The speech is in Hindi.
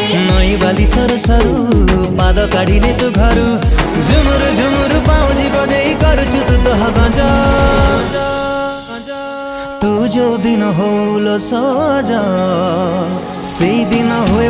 नई बाली सर सरु पाद काढिले तू घरु झुमुर झुमुर पाउजी बजाई करुछु तू तह गजा तू जो दिन होलो सजा सेई दिन हुए